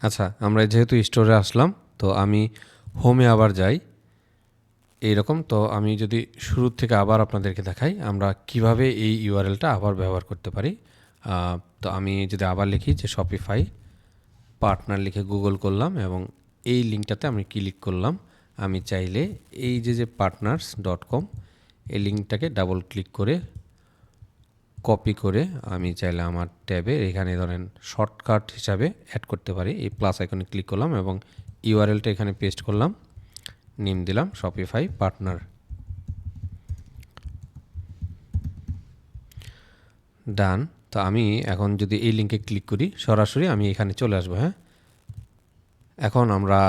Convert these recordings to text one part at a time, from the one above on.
আচ্ছা, আমরা যেহেতু স্টোরে আসলাম, তো আমি হোমে আবার যাই এইরকম। তো আমি যদি শুরু থেকে আবার আপনাদেরকে দেখাই আমরা কিভাবে এই ইউআরএলটা আবার ব্যবহার করতে পারি। তো আমি যদি আবার লিখি যে শপিফাই পার্টনার লিখে গুগল করলাম এবং এই লিঙ্কটাতে আমি ক্লিক করলাম। আমি চাইলে এই যে partners.com এই লিঙ্কটাকে ডাবল ক্লিক করে কপি করে আমি চাইলে আমার ট্যাবে এখানে ধরেন শর্টকাট হিসাবে অ্যাড করতে পারি। এই প্লাস আইকনে ক্লিক করলাম এবং ইউআরএলটা এখানে পেস্ট করলাম, নেম দিলাম শপিফাই পার্টনার, ডান। তো আমি এখন যদি এই লিঙ্কে ক্লিক করি সরাসরি আমি এখানে চলে আসবো। হ্যাঁ, এখন আমরা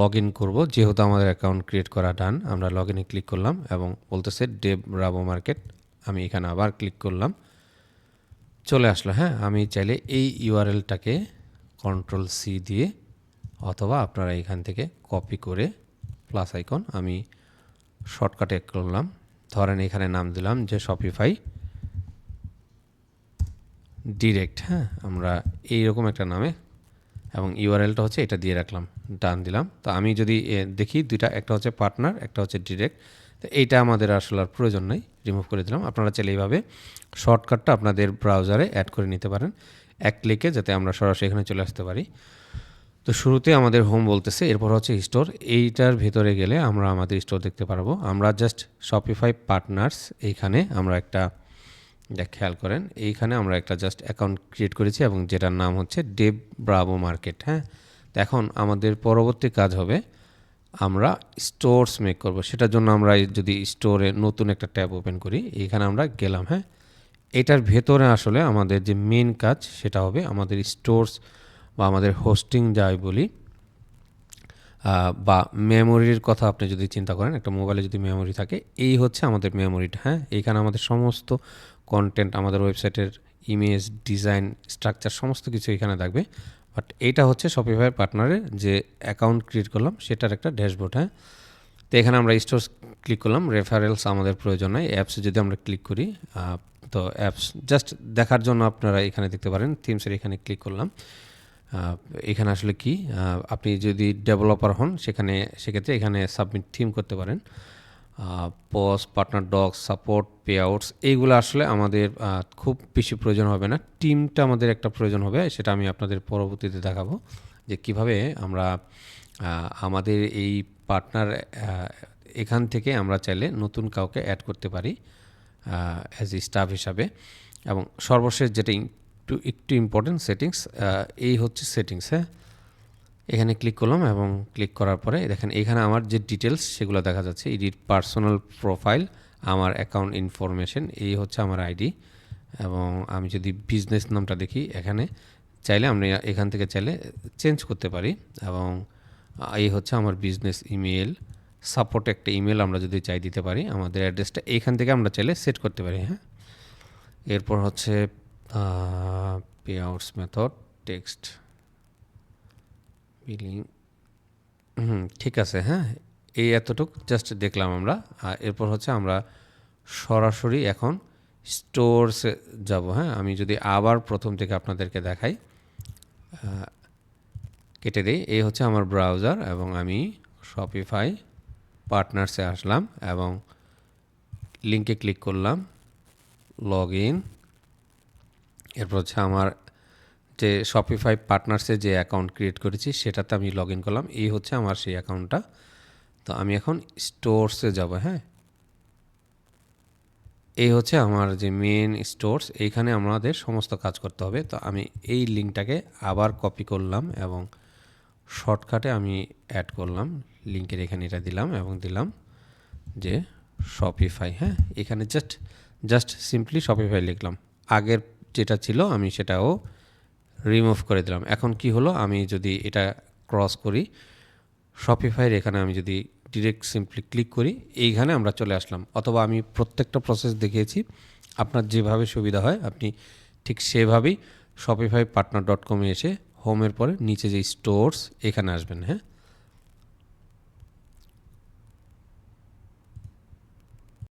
লগ ইন করবো, যেহেতু আমাদের অ্যাকাউন্ট ক্রিয়েট করা ডান। আমরা লগ ইনে ক্লিক করলাম এবং বলতেছে ডেভ ব্রাভো মার্কেট। আমি এখানে আবার ক্লিক করলাম, চলে আসলো। হ্যাঁ, আমি চাইলে এই ইউআরএলটাকে কন্ট্রোল সি দিয়ে অথবা আপনারা এখান থেকে কপি করে প্লাস আইকন আমি শর্টকাটে করলাম। ধরেন এখানে নাম দিলাম যে শপিফাই ডিরেক্ট। হ্যাঁ, আমরা এইরকম একটা নামে এবং ইউআরএলটা হচ্ছে এটা দিয়ে রাখলাম, ডান দিলাম। তো আমি যদি দেখি দুইটা, একটা হচ্ছে পার্টনার, একটা হচ্ছে ডিরেক্ট। তো এইটা আমাদের আসলে আর প্রয়োজন নেই, রিমুভ করে দিলাম। আপনারা চাইলে এইভাবে শর্টকাটটা আপনাদের ব্রাউজারে অ্যাড করে নিতে পারেন এক ক্লিকে, যাতে আমরা সরাসরি এখানে চলে আসতে পারি। তো শুরুতে আমাদের হোম বলতেছে, এরপর হচ্ছে স্টোর। এইটার ভেতরে গেলে আমরা আমাদের স্টোর দেখতে পারবো। আমরা জাস্ট শপিফাই পার্টনার্স এইখানে আমরা একটা খেয়াল করেন, এইখানে আমরা একটা জাস্ট অ্যাকাউন্ট ক্রিয়েট করেছি এবং যেটার নাম হচ্ছে ডেভ ব্রাভো মার্কেট। হ্যাঁ, তো এখন আমাদের পরবর্তী কাজ হবে আমরা স্টোরস মেক করব। সেটার জন্য আমরা যদি স্টোরে নতুন একটা ট্যাব ওপেন করি, এইখানে আমরা গেলাম। হ্যাঁ, এটার ভেতরে আসলে আমাদের যে মেন কাজ সেটা হবে আমাদের স্টোরস বা আমাদের হোস্টিং যাই বলি, বা মেমোরির কথা আপনি যদি চিন্তা করেন, একটা মোবাইলে যদি মেমোরি থাকে, এই হচ্ছে আমাদের মেমোরিটা। হ্যাঁ, এইখানে আমাদের সমস্ত কন্টেন্ট, আমাদের ওয়েবসাইটের ইমেজ, ডিজাইন, স্ট্রাকচার সমস্ত কিছু এখানে থাকবে। বাট এইটা হচ্ছে শপিফাই পার্টনারের যে অ্যাকাউন্ট ক্রিয়েট করলাম সেটার একটা ড্যাশবোর্ড। হ্যাঁ, তো এখানে আমরা স্টোরস ক্লিক করলাম, রেফারেলস আমাদের প্রয়োজন নাই। অ্যাপসে যদি আমরা ক্লিক করি, তো অ্যাপস জাস্ট দেখার জন্য আপনারা এখানে দেখতে পারেন। থিমসের এখানে ক্লিক করলাম। এখানে আসলে কি, আপনি যদি ডেভেলপার হন সেক্ষেত্রে এখানে সাবমিট থিম করতে পারেন। Post, partner docs, support, payouts, এইগুলো আসলে আমাদের খুব বেশি প্রয়োজন হবে না। টিমটা আমাদের একটা প্রয়োজন হবে, সেটা আমি আপনাদের পরবর্তীতে দেখাবো যে কিভাবে আমরা আমাদের এই পার্টনার এখান থেকে আমরা চাইলে নতুন কাউকে অ্যাড করতে পারি অ্যাজ এ স্টাফ হিসাবে। এবং সর্বশেষ যেটা একটু ইম্পর্টেন্ট সেটিংস, এই হচ্ছে সেটিংস। হ্যাঁ, এখানে ক্লিক করলাম এবং ক্লিক করার পরে দেখেন এখানে আমার যে ডিটেলস সেগুলো দেখা যাচ্ছে। এডিট পার্সোনাল প্রোফাইল, আমার অ্যাকাউন্ট ইনফরমেশন, এই হচ্ছে আমার আইডি। এবং আমি যদি বিজনেস নামটা দেখি, এখানে চাইলে আমরা এখান থেকে চাইলে চেঞ্জ করতে পারি। এবং এই হচ্ছে আমার বিজনেস ইমেল, সাপোর্ট একটা ইমেল আমরা যদি চাই দিতে পারি। আমাদের অ্যাড্রেসটা এইখান থেকে আমরা চাইলে সেট করতে পারি। হ্যাঁ, এরপর হচ্ছে pay outs method, text, billing, ঠিক আছে। হ্যাঁ, এই এতটুক জাস্ট দেখলাম আমরা। আর এরপর হচ্ছে আমরা সরাসরি এখন স্টোরসে যাব। হ্যাঁ, আমি যদি আবার প্রথম থেকে আপনাদেরকে দেখাই, কেটে দিই, এই হচ্ছে আমার ব্রাউজার এবং আমি শপিফাই পার্টনার্সে আসলাম এবং লিঙ্কে ক্লিক করলাম, লগ ইন। এরপর হচ্ছে আমার যে শপিফাই পার্টনার্সে যে অ্যাকাউন্ট ক্রিয়েট করেছি সেটাতে আমি লগ ইন করলাম। এই হচ্ছে আমার সেই অ্যাকাউন্টটা। তো আমি এখন স্টোরসে যাব। হ্যাঁ, এই হচ্ছে আমার যে মেন স্টোরস, এইখানে আমাদের সমস্ত কাজ করতে হবে। তো আমি এই লিঙ্কটাকে আবার কপি করলাম এবং শর্টকাটে আমি অ্যাড করলাম, লিঙ্কের এখানে এটা দিলাম এবং দিলাম যে শপিফাই। হ্যাঁ, এখানে জাস্ট সিম্পলি শপিফাই লিখলাম। আগের যেটা ছিল আমি সেটাও রিমুভ করে দিলাম। এখন কি হলো, আমি যদি এটা ক্রস করি শপিফাইয়ের এখানে, আমি যদি ডিরেক্ট সিম্পলি ক্লিক করি, এইখানে আমরা চলে আসলাম। অথবা আমি প্রত্যেকটা প্রসেস দেখিয়েছি, আপনার যেভাবে সুবিধা হয় আপনি ঠিক সেভাবেই শপিফাই পার্টনার .com এসে হোমের পরে নিচে যে স্টোরস এখানে আসবেন। হ্যাঁ,